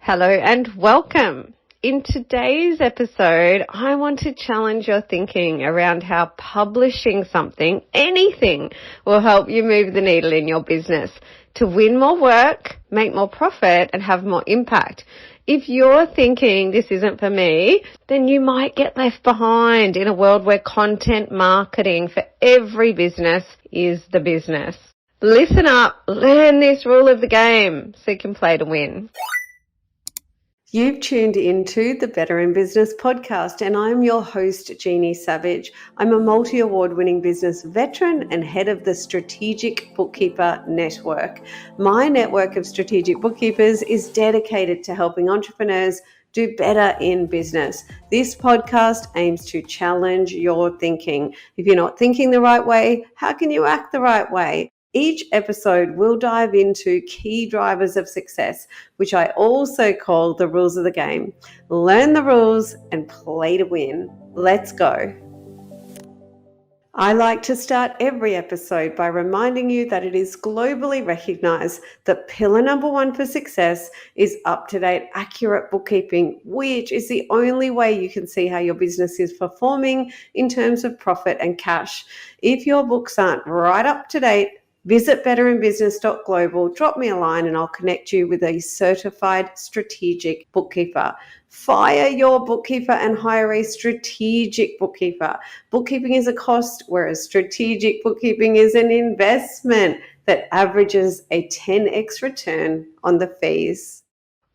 Hello and welcome. In today's episode, I want to challenge your thinking around how publishing something, anything, will help you move the needle in your business to win more work, make more profit, and have more impact. If you're thinking this isn't for me, then you might get left behind in a world where content marketing for every business is the business. Listen up, learn this rule of the game so you can play to win. You've tuned into the Better in Business podcast, and I'm your host, Jeannie Savage. I'm a multi-award winning business veteran and head of the Strategic Bookkeeper Network. My network of strategic bookkeepers is dedicated to helping entrepreneurs do better in business. This podcast aims to challenge your thinking. If you're not thinking the right way, how can you act the right way? Each episode will dive into key drivers of success, which I also call the rules of the game. Learn the rules and play to win. Let's go. I like to start every episode by reminding you that it is globally recognized that pillar number one for success is up-to-date, accurate bookkeeping, which is the only way you can see how your business is performing in terms of profit and cash. If your books aren't right up to date, visit betterinbusiness.global, drop me a line and I'll connect you with a certified strategic bookkeeper. Fire your bookkeeper and hire a strategic bookkeeper. Bookkeeping is a cost, whereas strategic bookkeeping is an investment that averages a 10x return on the fees.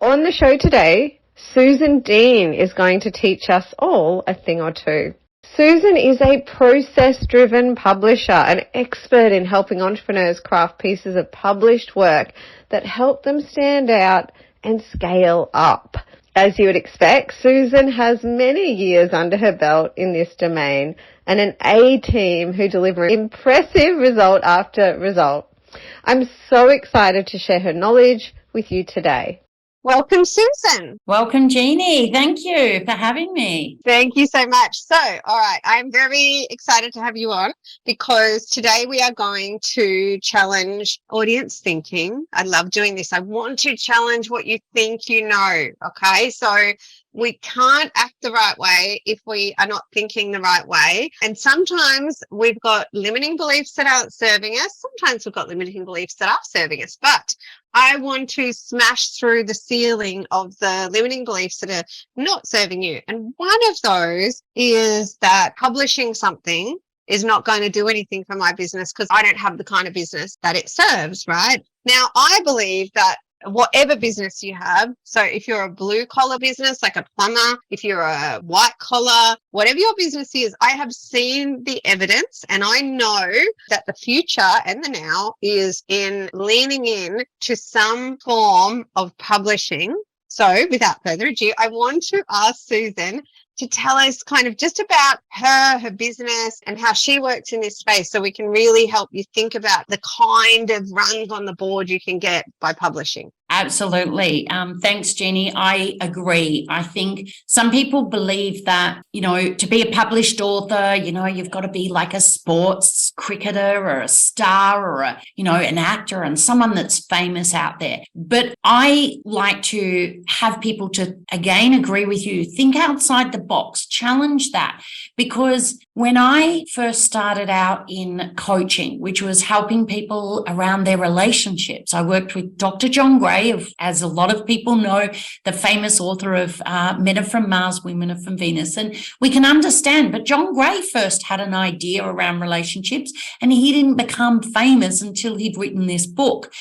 On the show today, Susan Dean is going to teach us all a thing or two. Susan is a process-driven publisher, an expert in helping entrepreneurs craft pieces of published work that help them stand out and scale up. As you would expect, Susan has many years under her belt in this domain and an A-team who deliver impressive result after result. I'm so excited to share her knowledge with you today. Welcome, Susan. Welcome, Jeannie. Thank you for having me. Thank you so much. So, all right, I'm very excited to have you on because today we are going to challenge audience thinking. I love doing this. I want to challenge what you think you know, okay? So we can't act the right way if we are not thinking the right way. And sometimes we've got limiting beliefs that aren't serving us. Sometimes we've got limiting beliefs that are serving us. But I want to smash through the ceiling of the limiting beliefs that are not serving you. And one of those is that publishing something is not going to do anything for my business because I don't have the kind of business that it serves, right? Now, I believe that whatever business you have, so if you're a blue collar business like a plumber, if you're a white collar, whatever your business is, I have seen the evidence and I know that the future and the now is in leaning in to some form of publishing. So without further ado, I want to ask Susan to tell us kind of just about her business and how she works in this space so we can really help you think about the kind of runs on the board you can get by publishing. Absolutely. Thanks, Jeannie. I agree. I think some people believe that, to be a published author, you've got to be like a sports cricketer or a star or an actor and someone that's famous out there. But I like to have people to, again, agree with you, think outside the box, challenge that. Because when I first started out in coaching, which was helping people around their relationships, I worked with Dr. John Gray, as a lot of people know, the famous author of Men Are From Mars, Women Are From Venus. And we can understand, but John Gray first had an idea around relationships and he didn't become famous until he'd written this book.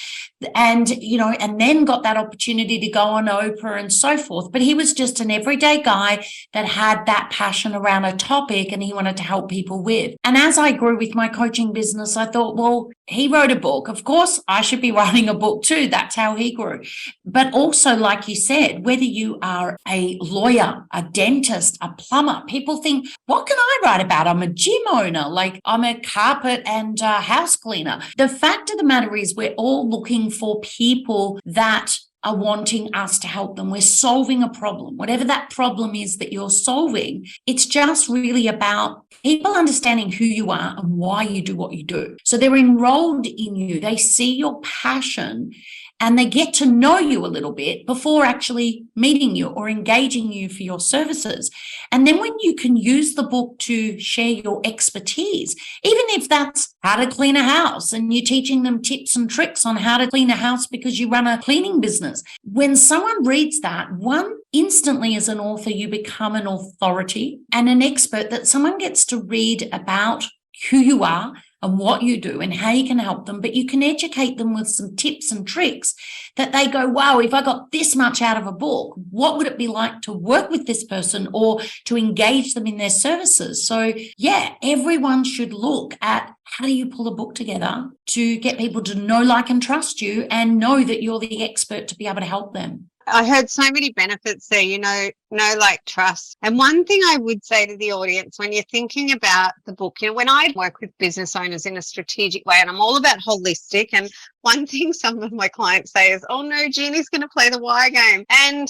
And, and then got that opportunity to go on Oprah and so forth. But he was just an everyday guy that had that passion around a topic and he wanted to help people with. And as I grew with my coaching business, I thought, well, he wrote a book. Of course, I should be writing a book too. That's how he grew. But also, like you said, whether you are a lawyer, a dentist, a plumber, people think, what can I write about? I'm a gym owner, like I'm a carpet and house cleaner. The fact of the matter is we're all looking for people that are wanting us to help them. We're solving a problem. Whatever that problem is that you're solving, it's just really about people understanding who you are and why you do what you do. So they're enrolled in you. They see your passion and they get to know you a little bit before actually meeting you or engaging you for your services. And then when you can use the book to share your expertise, even if that's how to clean a house and you're teaching them tips and tricks on how to clean a house because you run a cleaning business, when someone reads that, one, instantly as an author, you become an authority and an expert that someone gets to read about who you are and what you do and how you can help them, but you can educate them with some tips and tricks that they go, wow, if I got this much out of a book, what would it be like to work with this person or to engage them in their services? So yeah, everyone should look at how do you pull a book together to get people to know, like, and trust you and know that you're the expert to be able to help them. I heard so many benefits there, know, like, trust. And one thing I would say to the audience when you're thinking about the book, when I work with business owners in a strategic way, and I'm all about holistic, and one thing some of my clients say is, oh no, Jeannie's going to play the why game. And,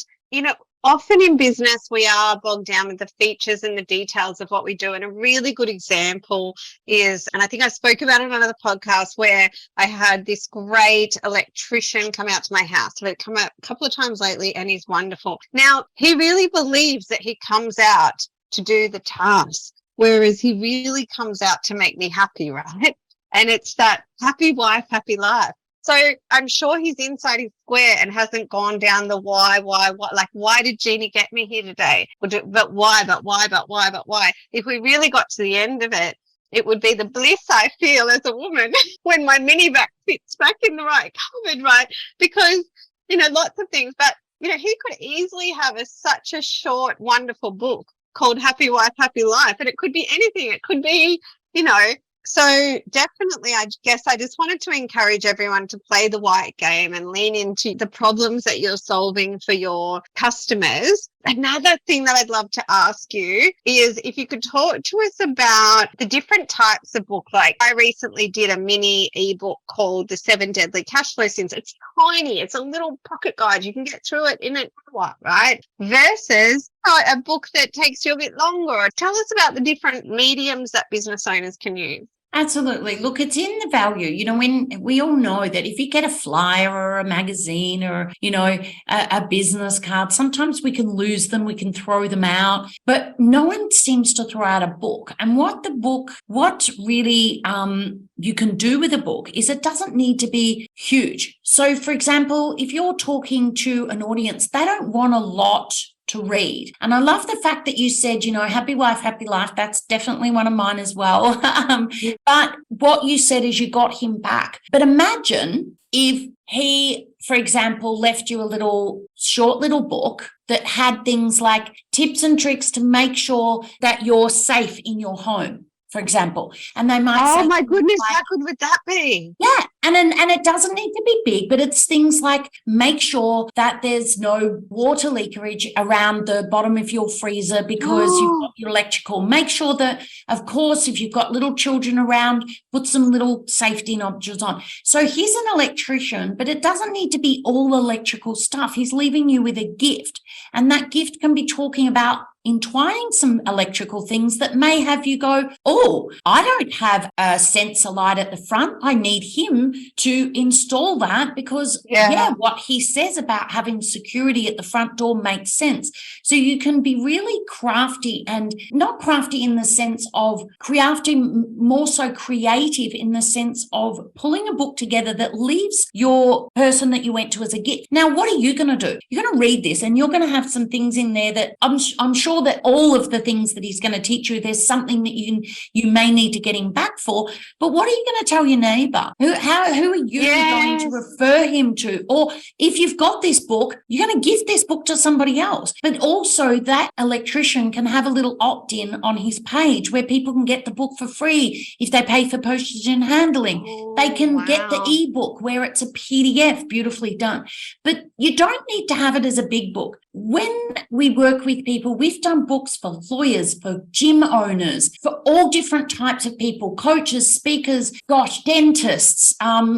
often in business, we are bogged down with the features and the details of what we do. And a really good example is, and I think I spoke about it on another podcast, where I had this great electrician come out to my house. So he'd come out a couple of times lately, and he's wonderful. Now, he really believes that he comes out to do the task, whereas he really comes out to make me happy, right? And it's that happy wife, happy life. So I'm sure he's inside his square and hasn't gone down the why, like, why did Jeannie get me here today? But why? If we really got to the end of it, it would be the bliss I feel as a woman when my minivac fits back in the right cupboard, right? Because, lots of things. But, he could easily have such a short, wonderful book called Happy Wife, Happy Life. And it could be anything. It could be, So definitely, I guess I just wanted to encourage everyone to play the white game and lean into the problems that you're solving for your customers. Another thing that I'd love to ask you is if you could talk to us about the different types of book. Like, I recently did a mini ebook called The 7 Deadly Cash Flow Sins. It's tiny. It's a little pocket guide. You can get through it in an hour, right? Versus a book that takes you a bit longer. Tell us about the different mediums that business owners can use. Absolutely. Look, it's in the value. When we all know that if you get a flyer or a magazine or, a business card, sometimes we can lose them, we can throw them out, but no one seems to throw out a book. And what really you can do with a book is it doesn't need to be huge. So, for example, if you're talking to an audience, they don't want a lot to read. And I love the fact that you said, happy wife, happy life. That's definitely one of mine as well. But what you said is you got him back. But imagine if he, for example, left you a short little book that had things like tips and tricks to make sure that you're safe in your home, for example. And they might say, oh my goodness, how good would that be? Yeah. And it doesn't need to be big, but it's things like make sure that there's no water leakage around the bottom of your freezer because you've got your electrical. Make sure that, of course, if you've got little children around, put some little safety nodules on. So he's an electrician, but it doesn't need to be all electrical stuff. He's leaving you with a gift, and that gift can be talking about entwining some electrical things that may have you go, oh, I don't have a sensor light at the front. I need him to install that because, what he says about having security at the front door makes sense. So you can be really crafty, and not crafty in the sense of crafty, more so creative in the sense of pulling a book together that leaves your person that you went to as a gift. Now, what are you going to do? You're going to read this and you're going to have some things in there that I'm sure that all of the things that he's going to teach you, there's something that you may need to get him back for. But what are you going to tell your neighbor? Who are you going to refer him to? Or if you've got this book, you're going to give this book to somebody else. But also that electrician can have a little opt-in on his page where people can get the book for free if they pay for postage and handling. They can get the ebook where it's a PDF, beautifully done. But you don't need to have it as a big book. When we work with people, we We've done books for lawyers, for gym owners, for all different types of people, coaches, speakers, dentists,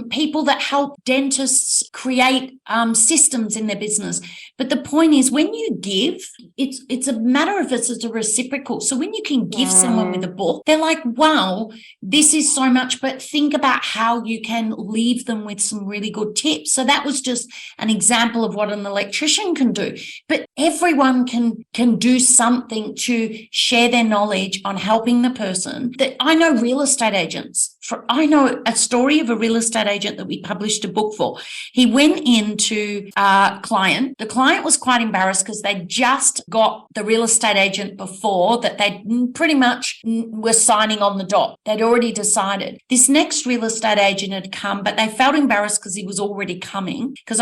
people that help dentists create systems in their business. But the point is, when you give, it's a matter of it's a reciprocal. So when you can give someone with a book, they're like, wow, this is so much. But think about how you can leave them with some really good tips. So that was just an example of what an electrician can do. But everyone can do something to share their knowledge on helping the person. That I know real estate agents. I know a story of a real estate agent that we published a book for. He went into a client. The client was quite embarrassed because they just got the real estate agent before that they pretty much were signing on the dot. They'd already decided. This next real estate agent had come, but they felt embarrassed because he was already coming. Because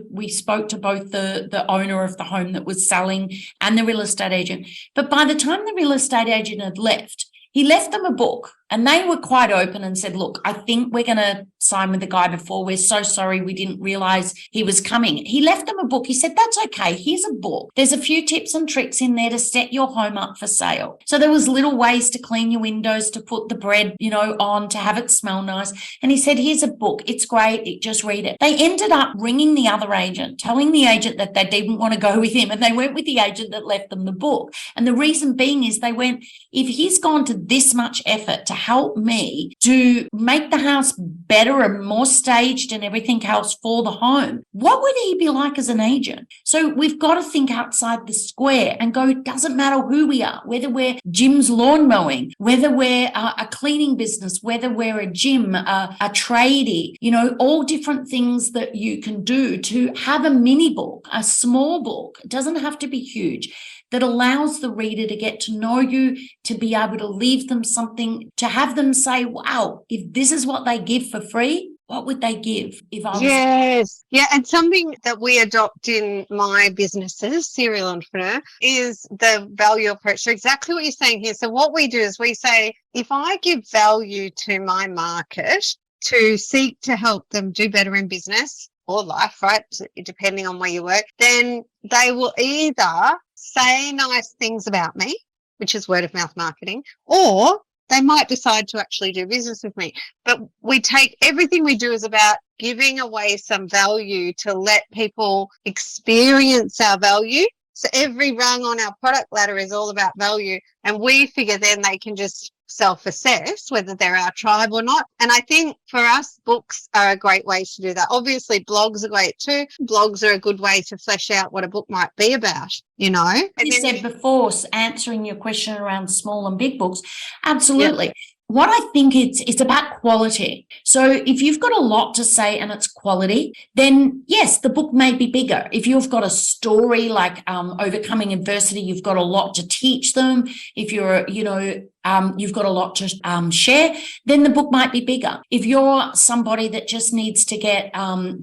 we spoke to both the owner of the home that was selling and the real estate agent. But by the time the real estate agent had left, he left them a book. And they were quite open and said, look, I think we're going to sign with the guy before. We're so sorry. We didn't realize he was coming. He left them a book. He said, that's okay. Here's a book. There's a few tips and tricks in there to set your home up for sale. So there was little ways to clean your windows, to put the bread, on, to have it smell nice. And he said, here's a book. It's great. Just read it. They ended up ringing the other agent, telling the agent that they didn't want to go with him. And they went with the agent that left them the book. And the reason being is they went, if he's gone to this much effort to help me to make the house better and more staged and everything else for the home, what would he be like as an agent? So we've got to think outside the square and go, it doesn't matter who we are, whether we're Jim's lawn mowing, whether we're a cleaning business, whether we're a gym, a tradie, all different things that you can do to have a mini book, a small book. It doesn't have to be huge, that allows the reader to get to know you, to be able to leave them something, to have them say, wow, if this is what they give for free, what would they give if I was... Yes. Yeah. And something that we adopt in my businesses, Serial Entrepreneur, is the value approach. So exactly what you're saying here. So what we do is we say, if I give value to my market to seek to help them do better in business or life, right, depending on where you work, then they will either say nice things about me, which is word of mouth marketing, or they might decide to actually do business with me. But we take everything we do is about giving away some value to let people experience our value. So every rung on our product ladder is all about value. And we figure then they can just self-assess whether they're our tribe or not. And I think for us, books are a great way to do that. Obviously, blogs are great too. Blogs are a good way to flesh out what a book might be about, You said before, answering your question around small and big books, absolutely. Yep. What I think it's about quality. So if you've got a lot to say and it's quality, then yes, the book may be bigger. If you've got a story like overcoming adversity, you've got a lot to teach them. If you're, you've got a lot to share, then the book might be bigger. If you're somebody that just needs to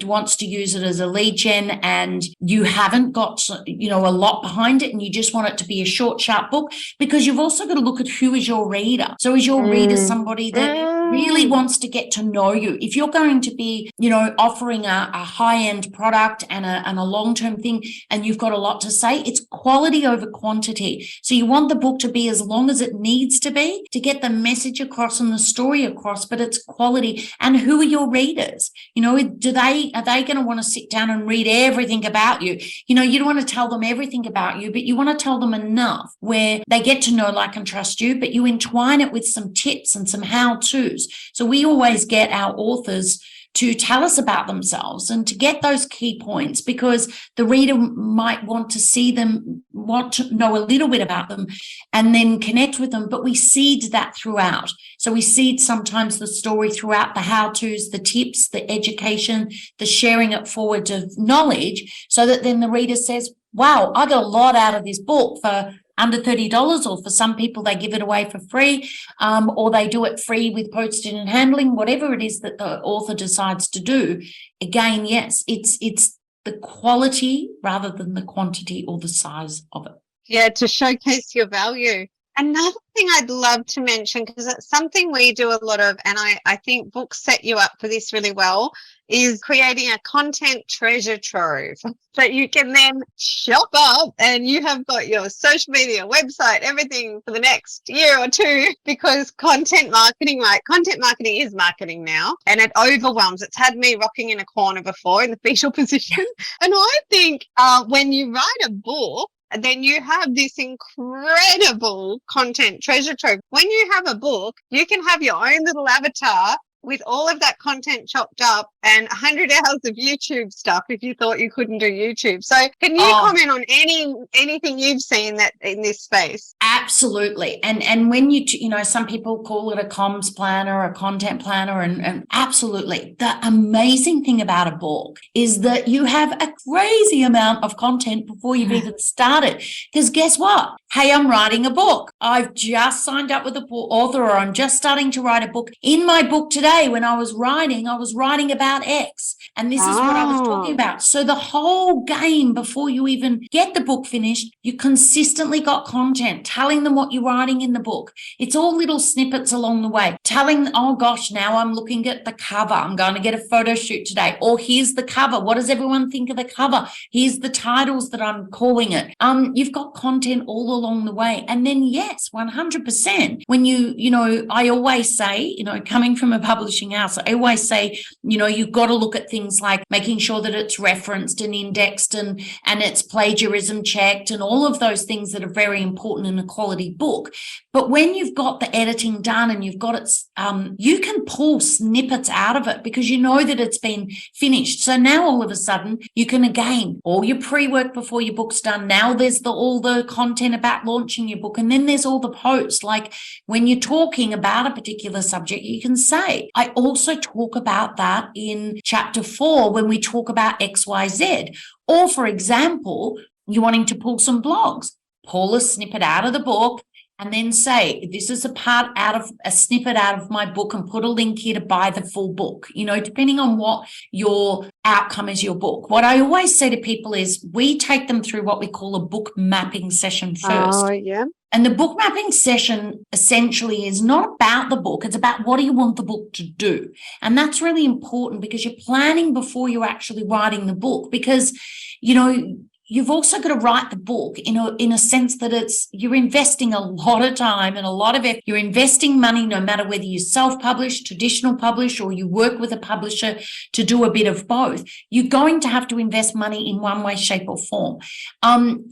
wants to use it as a lead gen and you haven't got, a lot behind it and you just want it to be a short, sharp book, because you've also got to look at who is your reader. So is your reader somebody that really wants to get to know you? If you're going to be, offering a high-end product and a long-term thing and you've got a lot to say, it's quality over quantity. So you want the book to be as long as it needs to be to get the message across and the story across, but it's quality. And who are your readers? Are they going to want to sit down and read everything about you? You don't want to tell them everything about you, but you want to tell them enough where they get to know, like, and trust you, but you entwine it with some tips and some how-tos. So we always get our authors to tell us about themselves and to get those key points, because the reader might want to see them, want to know a little bit about them and then connect with them. But we seed that throughout. So we seed sometimes the story throughout, the how-tos, the tips, the education, the sharing it forward of knowledge, so that then the reader says, wow, I got a lot out of this book for under $30, or for some people they give it away for free, or they do it free with postage and handling, whatever it is that the author decides to do. Again, yes, it's the quality rather than the quantity or the size of it. Yeah, to showcase your value. Another thing I'd love to mention, because it's something we do a lot of, and I think books set you up for this really well, is creating a content treasure trove that you can then shop up, and you have got your social media, website, everything for the next year or two, because content marketing, right? Content marketing is marketing now, and it overwhelms. It's had me rocking in a corner before in the fetal position. And I think when you write a book, then you have this incredible content treasure trove. When you have a book, you can have your own little avatar with all of that content chopped up and 100 hours of YouTube stuff if you thought you couldn't do YouTube. So can you comment on anything you've seen that in this space? Absolutely. And when you know, some people call it a comms planner, a content planner, and absolutely. The amazing thing about a book is that you have a crazy amount of content before you've even started. Because guess what? Hey, I'm writing a book. I've just signed up with an author, or I'm just starting to write a book. In my book today, when I was writing about X, and this is what I was talking about. So the whole game, before you even get the book finished, you consistently got content telling them what you're writing in the book. It's all little snippets along the way, telling, oh gosh, now I'm looking at the cover. I'm going to get a photo shoot today. Or here's the cover. What does everyone think of the cover? Here's the titles that I'm calling it. You've got content all along the way. And then, yes, 100%. When you know, I always say, you know, coming from a publishing house, I always say, you know, you've got to look at things like making sure that it's referenced and indexed and it's plagiarism checked and all of those things that are very important in a quality book. But when you've got the editing done and you've got it, you can pull snippets out of it because you know that it's been finished. So now all of a sudden you can, again, all your pre-work before your book's done. Now there's all the content about launching your book. And then there's all the posts. Like when you're talking about a particular subject, you can say, I also talk about that in chapter 4 when we talk about XYZ. Or for example, you're wanting to pull some blogs, pull a snippet out of the book and then say, this is a snippet out of my book, and put a link here to buy the full book, you know, depending on what your outcome is, your book. What I always say to people is we take them through what we call a book mapping session first. Oh, yeah. And the book mapping session essentially is not about the book. It's about what do you want the book to do? And that's really important because you're planning before you're actually writing the book, because, you know, you've also got to write the book in a sense that you're investing a lot of time and a lot of effort. You're investing money, no matter whether you self-publish, traditional publish, or you work with a publisher to do a bit of both. You're going to have to invest money in one way, shape, or form.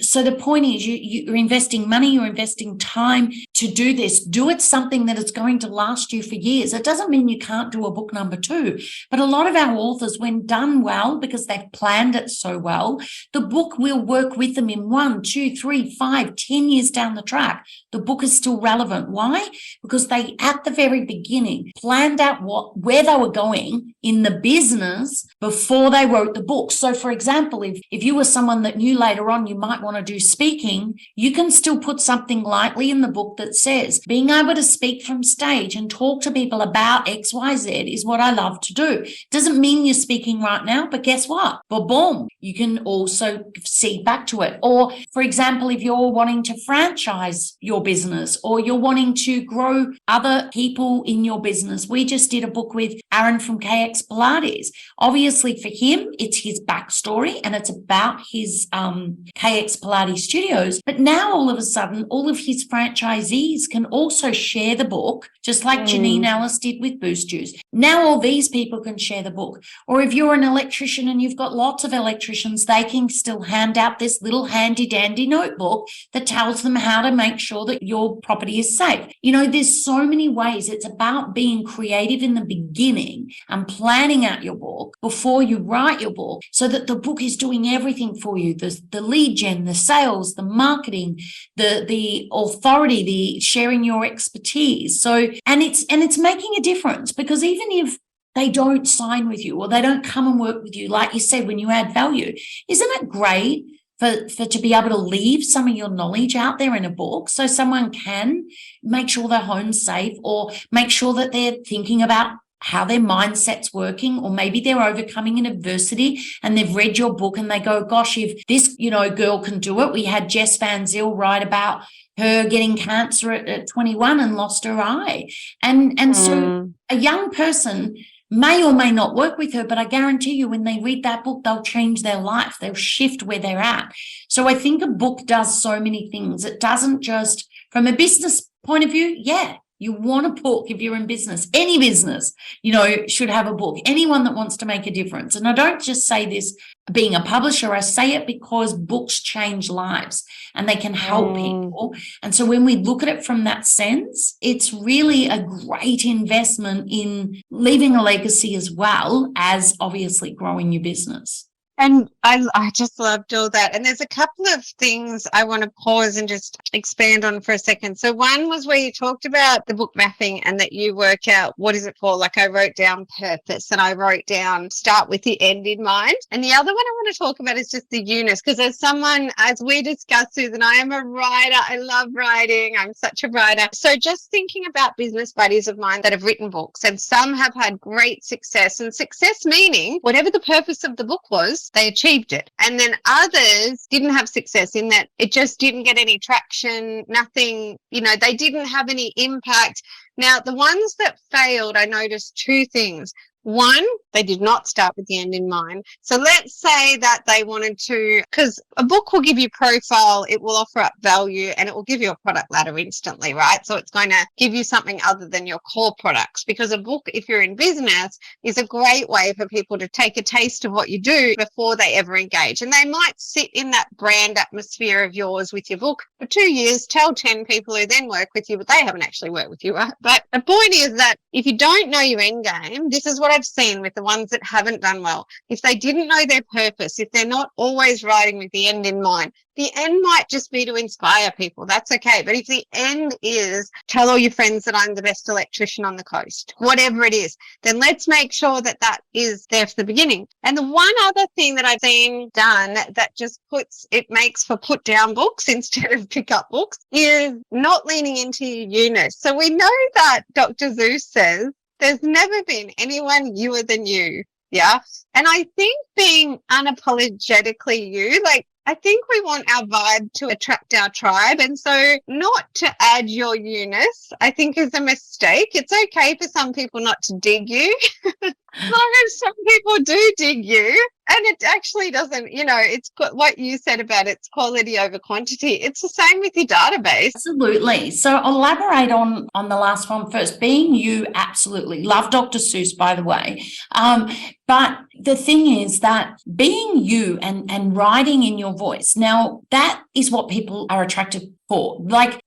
So the point is you're investing money, you're investing time to do this. Do it something that is going to last you for years. It doesn't mean you can't do a book number 2, but a lot of our authors, when done well, because they've planned it so well, the book will work with them in 1, 2, 3, 5, 10 years down the track. The book is still relevant. Why? Because they, at the very beginning, planned out where they were going in the business before they wrote the book. So, for example, if you were someone that knew later on you might want to do speaking, you can still put something lightly in the book that says, being able to speak from stage and talk to people about XYZ is what I love to do. Doesn't mean you're speaking right now, but guess what? Boom, you can also see back to it. Or, for example, if you're wanting to franchise your business or you're wanting to grow other people in your business, we just did a book with Aaron from KX Pilates. Obviously for him, it's his backstory and it's about his KX Pilates studios. But now all of a sudden, all of his franchisees can also share the book, just like Jeannie Ellis did with Boost Juice. Now all these people can share the book. Or if you're an electrician and you've got lots of electricians, they can still hand out this little handy dandy notebook that tells them how to make sure that your property is safe. You know, there's so many ways. It's about being creative in the beginning and planning out your book before you write your book so that the book is doing everything for you. The lead gen, the sales, the marketing, the authority, the sharing your expertise. So, and it's making a difference, because even if they don't sign with you or they don't come and work with you, like you said, when you add value, isn't it great for to be able to leave some of your knowledge out there in a book so someone can make sure their home's safe, or make sure that they're thinking about how their mindset's working, or maybe they're overcoming an adversity and they've read your book and they go, gosh, if this, you know, girl can do it. We had Jess Van Zyl write about her getting cancer at 21 and lost her eye. And so a young person may or may not work with her, but I guarantee you when they read that book, they'll change their life. They'll shift where they're at. So I think a book does so many things. It doesn't just, from a business point of view, yeah, you want a book if you're in business. Any business, should have a book. Anyone that wants to make a difference. And I don't just say this being a publisher. I say it because books change lives and they can help people. And so when we look at it from that sense, it's really a great investment in leaving a legacy as well as obviously growing your business. And I just loved all that. And there's a couple of things I want to pause and just expand on for a second. So one was where you talked about the book mapping and that you work out what is it for. Like I wrote down purpose and I wrote down start with the end in mind. And the other one I want to talk about is just the units, because as we discussed, Susan, I am a writer. I love writing. I'm such a writer. So just thinking about business buddies of mine that have written books, and some have had great success, and success meaning whatever the purpose of the book was, they achieved it. And then others didn't have success in that it just didn't get any traction, nothing, they didn't have any impact. Now, the ones that failed, I noticed two things. One, they did not start with the end in mind. So let's say that they wanted to, because a book will give you profile, it will offer up value, and it will give you a product ladder instantly, right? So it's going to give you something other than your core products, because a book, if you're in business, is a great way for people to take a taste of what you do before they ever engage. And they might sit in that brand atmosphere of yours with your book for 2 years, tell 10 people who then work with you, but they haven't actually worked with you, right? But the point is that if you don't know your end game, this is what I've seen with the ones that haven't done well. If they didn't know their purpose, if they're not always writing with the end in mind, the end might just be to inspire people. That's okay. But if the end is tell all your friends that I'm the best electrician on the coast, whatever it is, then let's make sure that that is there for the beginning. And the one other thing that I've seen done that just makes for put down books instead of pick up books is not leaning into your newness. So we know that Dr. Zeus says, there's never been anyone newer than you. Yeah. And I think being unapologetically you, I think we want our vibe to attract our tribe. And so not to add your newness, I think is a mistake. It's okay for some people not to dig you. As long as some people do dig you. And it actually doesn't, it's what you said about it's quality over quantity. It's the same with your database. Absolutely. So I'll elaborate on the last one first. Being you, absolutely. Love Dr. Seuss, by the way. But the thing is that being you and writing in your voice, now that is what people are attracted for.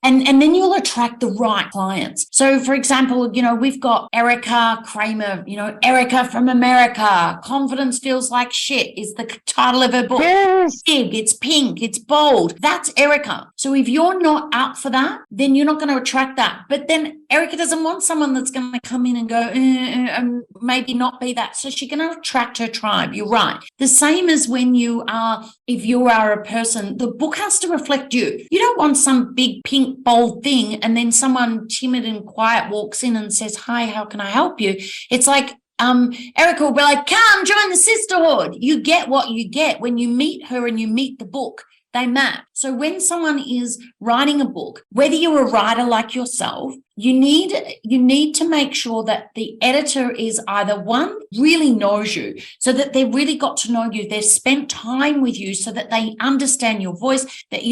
And then you'll attract the right clients. So for example, we've got Erica Kramer, Erica from America, Confidence Feels Like Shit is the title of her book. Yes. Big, it's pink, it's bold. That's Erica. So if you're not up for that, then you're not going to attract that. But then Erica doesn't want someone that's going to come in and go, and maybe not be that. So she's going to attract her tribe. You're right. The same as if you are a person, the book has to reflect you. You don't want some big pink bold thing and then someone timid and quiet walks in and says, hi, how can I help you? It's like, Erica will be like, come join the sisterhood. You get what you get when you meet her and you meet the book. They map. So when someone is writing a book, whether you're a writer like yourself, you need to make sure that the editor is either one, really knows you, so that they've really got to know you. They've spent time with you so that they understand your voice, that,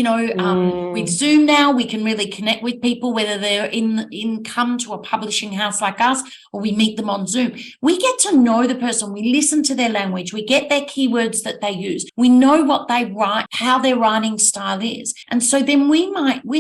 with Zoom now, we can really connect with people, whether they're come to a publishing house like us or we meet them on Zoom. We get to know the person. We listen to their language. We get their keywords that they use. We know what they write, how their writing style is. And so then we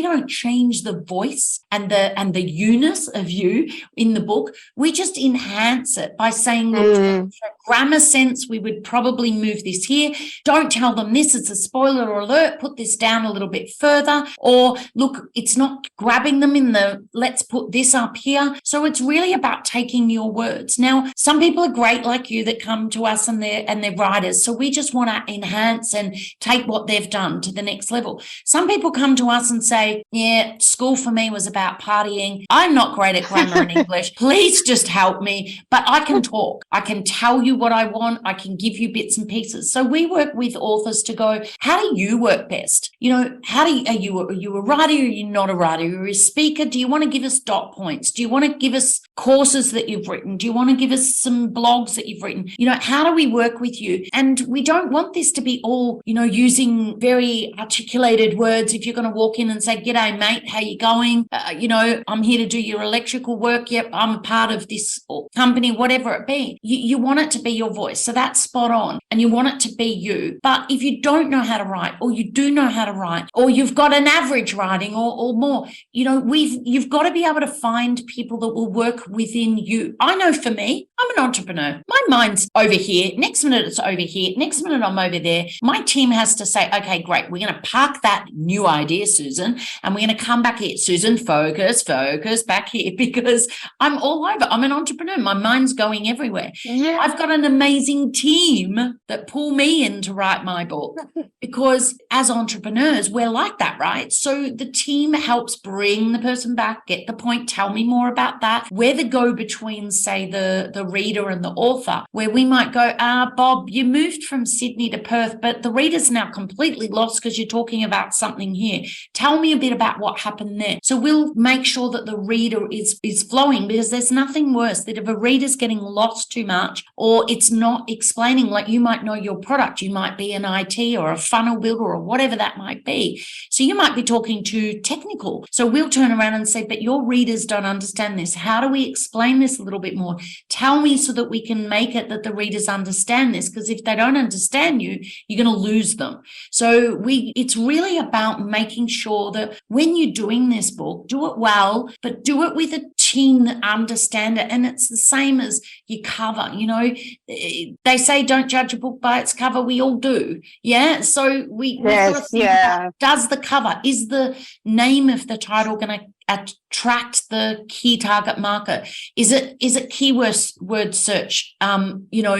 don't change the voice and the you-ness of you in the book. We just enhance it by saying, look, for grammar sense, we would probably move this here. Don't tell them this, it's a spoiler alert, put this down a little bit further. Or look, it's not grabbing them in let's put this up here. So it's really about taking your words. Now, some people are great like you that come to us and they're writers. So we just want to enhance and take what they've done to the next level. Some people come to us and say, yeah, school for me was about partying. I'm not great at grammar and English. Please just help me. But I can talk. I can tell you what I want. I can give you bits and pieces. So we work with authors to go, how do you work best? Are you a writer or are you not a writer? Are you a speaker? Do you want to give us dot points? Do you want to give us courses that you've written? Do you want to give us some blogs that you've written? You know, how do we work with you? And we don't want this to be all, you know, using very articulated words. If you're going to walk in and say, "G'day, mate, how you going? You know, I'm here to do your electrical work. Yep, I'm a part of this company," whatever it be. You want it to be your voice. So that's spot on. And you want it to be you. But if you don't know how to write, or you do know how to write, or you've got an average writing or more, you know, you've got to be able to find people that will work within you. I know for me, I'm an entrepreneur. My mind's over here. Next minute it's over here. Next minute I'm over there. My team has to say, "Okay, great. We're going to park that new idea, Susan, and we're going to come back here. Susan, focus back here," because I'm all over. I'm an entrepreneur. My mind's going everywhere. Yeah. I've got an amazing team that pull me in to write my book because as entrepreneurs, we're like that, right? So the team helps bring the person back, get the point, tell me more about that. We're the go-between, say, the reader and the author, where we might go, "Bob, you moved from Sydney to Perth, but the reader's now completely lost because you're talking about something here. Tell me a bit about what happened there." So we'll make sure that the reader is flowing, because there's nothing worse than if a reader's getting lost too much, or it's not explaining. Like, you might know your product, you might be an IT or a funnel builder or whatever that might be. So you might be talking to technical. So we'll turn around and say, "But your readers don't understand this. How do we explain this a little bit more? Tell me so that we can make it that the readers understand this, because if they don't understand you, you're going to lose them." So it's really about making sure that when you're doing this book, do it well, but do it with a team that understand it. And it's the same as your cover. You know, they say don't judge a book by its cover. We all do. Yeah. So we've got to think about, does the cover, is the name of the title going to attract the key target market? Is it keyword search? You know,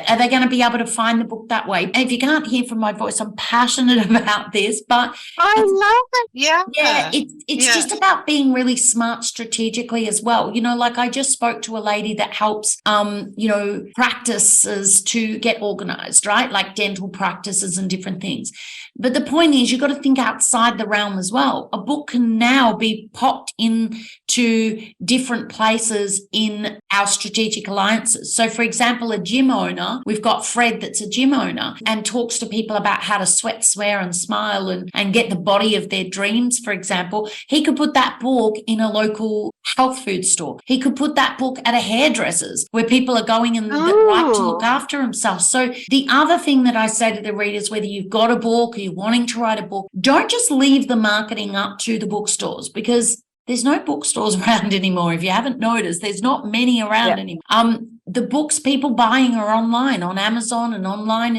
are they going to be able to find the book that way? If you can't hear from my voice, I'm passionate about this, but I love it. Yeah. It's just about being really smart strategically as well. You know, like I just spoke to a lady that helps, you know, practices to get organized, right? Like dental practices and different things. But the point is, you've got to think outside the realm as well. A book can now be popped into different places in our strategic alliances. So, for example, a gym owner, we've got Fred that's a gym owner and talks to people about how to sweat, swear and smile and get the body of their dreams, for example. He could put that book in a local health food store. He could put that book at a hairdresser's where people are going and that like to look after themselves. So the other thing that I say to the readers, whether you've got a book or you're wanting to write a book, don't just leave the marketing up to the bookstores, because there's no bookstores around anymore. If you haven't noticed, there's not many around anymore. The books people buying are online, on Amazon and online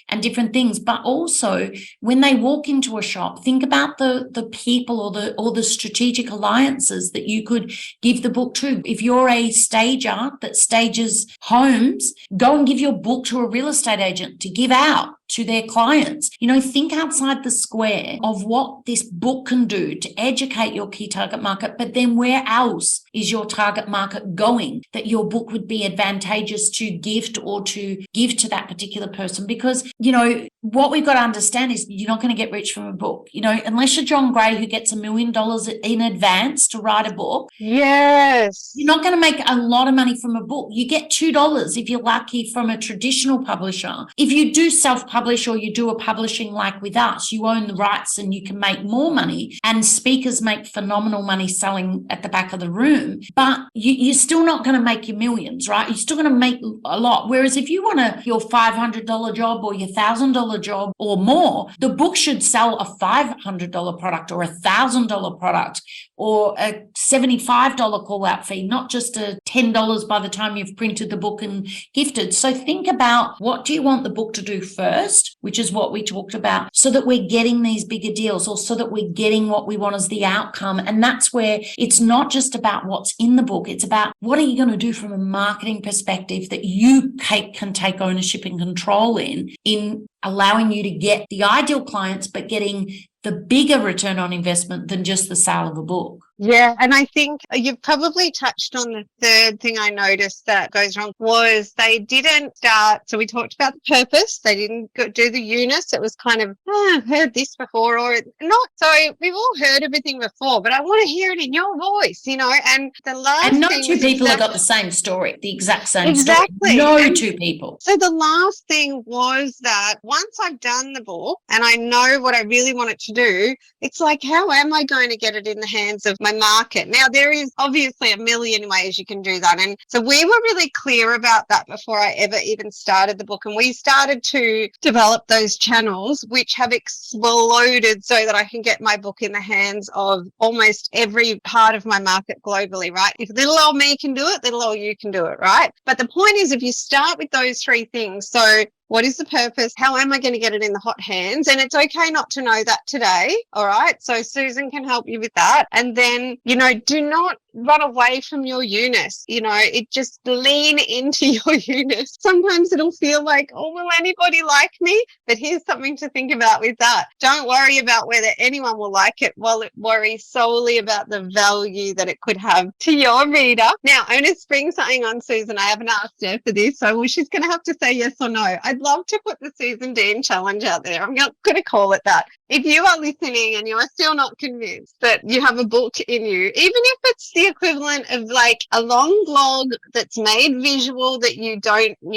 and different things. But also when they walk into a shop, think about the people or the strategic alliances that you could give the book to. If you're a stager that stages homes, go and give your book to a real estate agent to give out to their clients. You know, think outside the square of what this book can do to educate your key target market, but then where else is your target market going that your book would be advantageous to gift or to give to that particular person? Because, you know, what we've got to understand is you're not going to get rich from a book, you know, unless you're John Gray, who gets $1 million in advance to write a book. Yes. You're not going to make a lot of money from a book. You get $2 if you're lucky from a traditional publisher. If you do self-publish or you do a publishing like with us, you own the rights and you can make more money, and speakers make phenomenal money selling at the back of the room, but you're still not going to make your millions, right? You're still going to make a lot. Whereas if you want your $500 job or your $1,000 job or more, the book should sell a $500 product or a $1,000 product or a $75 call out fee, not just a $10 by the time you've printed the book and gifted. So think about, what do you want the book to do first, which is what we talked about, so that we're getting these bigger deals, or so that we're getting what we want as the outcome. And that's where it's not just about what's in the book. It's about what are you going to do from a marketing perspective that you can take ownership and control in allowing you to get the ideal clients, but getting the bigger return on investment than just the sale of a book. Yeah, and I think you've probably touched on the third thing I noticed that goes wrong was they didn't start. So we talked about the purpose. They didn't do the Eunice. It was kind of, oh, I've heard this before or not. So we've all heard everything before, but I want to hear it in your voice, you know. And the last And no thing two was people have got the same story, the exact same exactly. story. No And two people. so the last thing was that once I've done the book and I know what I really want it to do, it's like, how am I going to get it in the hands of my market? Now, there is obviously a million ways you can do that. And so we were really clear about that before I ever even started the book. And we started to develop those channels, which have exploded so that I can get my book in the hands of almost every part of my market globally, right? If little old me can do it, little old you can do it, right? But the point is, if you start with those three things, so what is the purpose? How am I going to get it in the hot hands? And it's okay not to know that today. All right. So Susan can help you with that. And then, you know, do not run away from your Eunice. You know, it just lean into your Eunice. Sometimes it'll feel like, oh, will anybody like me? But here's something to think about with that. Don't worry about whether anyone will like it, while it worries solely about the value that it could have to your reader. Now, I'm going to spring something on Susan. I haven't asked her for this, so she's going to have to say yes or no. I'd love to put the Susan Dean challenge out there. I'm not going to call it that. If you are listening and you are still not convinced that you have a book in you, even if it's the equivalent of like a long blog that's made visual that you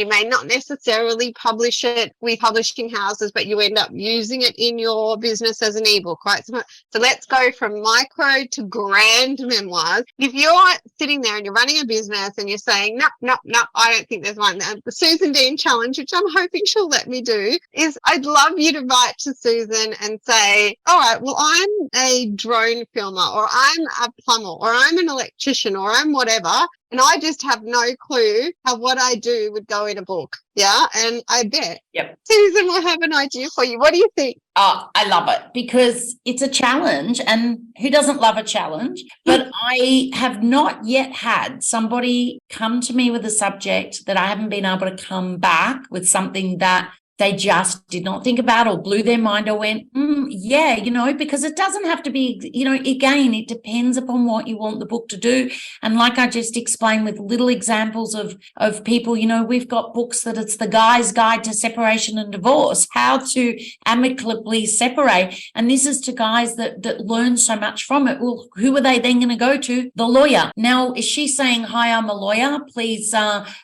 may not necessarily publish it with publishing houses, but you end up using it in your business as an ebook, right? So let's go from micro to grand memoirs. If you're sitting there and you're running a business and you're saying, no, I don't think there's one. The Susan Dean challenge, which I'm hoping she'll let me do, is I'd love you to write to Susan and say, all right, well, I'm a drone filmer, or I'm a plumber, or I'm an electrician, or I'm whatever, and I just have no clue how what I do would go in a book. Yeah. And I bet Susan will have an idea for you. What do you think? Oh, I love it because it's a challenge, and who doesn't love a challenge? But I have not yet had somebody come to me with a subject that I haven't been able to come back with something that they just did not think about or blew their mind or went, yeah, you know, because it doesn't have to be, you know, again, it depends upon what you want the book to do. And like I just explained with little examples of people, you know, we've got books that it's the guy's guide to separation and divorce, how to amicably separate. And this is to guys that learn so much from it. Well, who are they then going to go to? The lawyer. Now, is she saying, hi, I'm a lawyer, please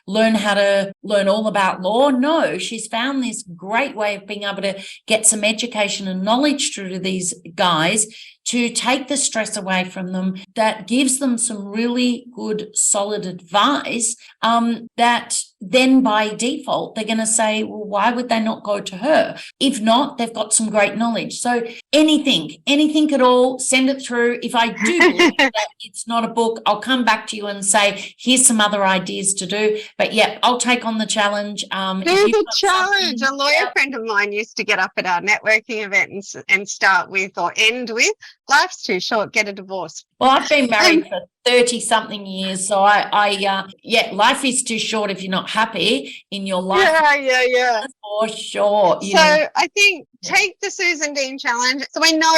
learn how to learn all about law? No, she's found this great way of being able to get some education and knowledge through these guys to take the stress away from them, that gives them some really good, solid advice that then by default, they're going to say, well, why would they not go to her? If not, they've got some great knowledge. So anything at all, send it through. If I do believe that it's not a book, I'll come back to you and say, here's some other ideas to do. But yeah, I'll take on the challenge. Do the challenge. A lawyer friend of mine used to get up at our networking event and start with or end with, life's too short, get a divorce. Well, I've been married for 30-something years, so life is too short if you're not happy in your life. Yeah. For sure. So I think take the Susan Dean challenge. So I know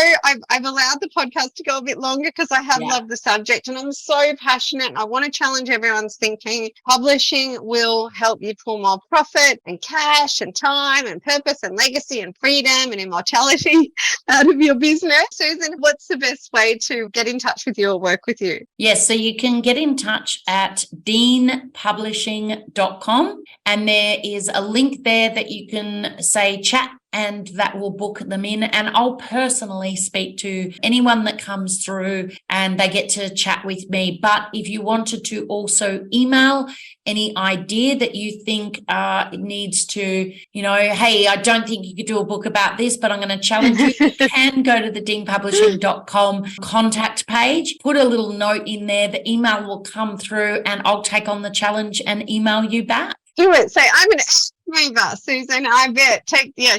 I've allowed the podcast to go a bit longer because I have loved the subject and I'm so passionate. I want to challenge everyone's thinking. Publishing will help you pull more profit and cash and time and purpose and legacy and freedom and immortality out of your business. Susan, what's the best way to get in touch with you or work with you? Yes, so you can get in touch at deanpublishing.com, and there is a link there that you can say chat, and that will book them in. And I'll personally speak to anyone that comes through and they get to chat with me. But if you wanted to also email any idea that you think needs to, you know, hey, I don't think you could do a book about this, but I'm going to challenge you, you can go to the deanpublishing.com contact page, put a little note in there, the email will come through and I'll take on the challenge and email you back. Do it. Say, I'm going to Susan, I bet.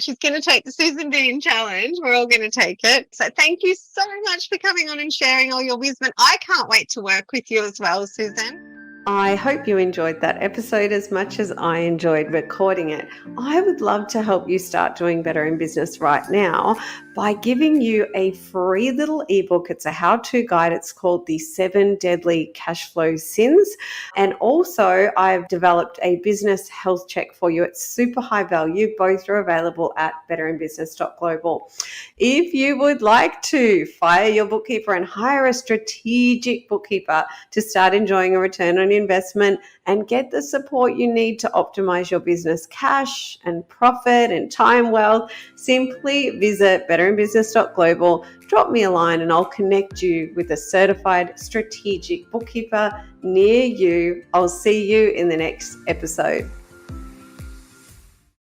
She's going to take the Susan Dean challenge. We're all going to take it. So thank you so much for coming on and sharing all your wisdom. I can't wait to work with you as well, Susan. I hope you enjoyed that episode as much as I enjoyed recording it. I would love to help you start doing better in business right now, by giving you a free little ebook. It's a how-to guide. It's called The 7 Deadly Cash Flow Sins. And also I've developed a business health check for you. It's super high value. Both are available at betterinbusiness.global. If you would like to fire your bookkeeper and hire a strategic bookkeeper to start enjoying a return on investment and get the support you need to optimize your business cash and profit and time wealth, simply visit betterinbusiness.global, drop me a line and I'll connect you with a certified strategic bookkeeper near you. I'll see you in the next episode.